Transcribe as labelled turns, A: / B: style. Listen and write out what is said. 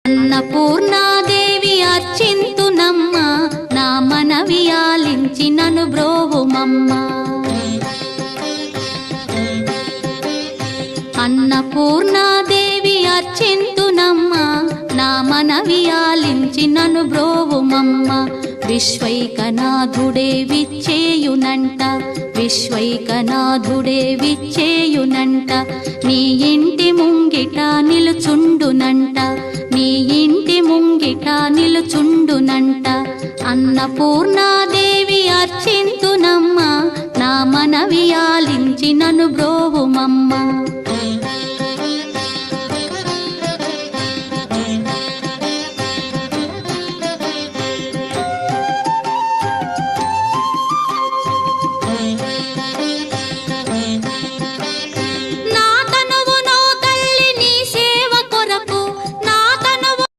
A: అన్నపూర్ణాదేవి అర్చింతునమ్మ, నా మనవి ఆలించి నను బ్రోవుమమ్మ. అన్నపూర్ణాదేవి అర్చింతునమ్మ, నా మనవి ఆలించి నను బ్రోవుమమ్మ. విశ్వైకనాథుడే విచ్చేయునంట, విశ్వైకనాథుడే విచ్చేయునంట. నీ ఇంటి ముంగిట నిలుచుండునంట, నీ ఇంటి ముంగిట నిలుచుండునంట. అన్నపూర్ణాదేవి అర్చింతునమ్మ, నా మనవి ఆలించి నను బ్రోవుమమ్మ.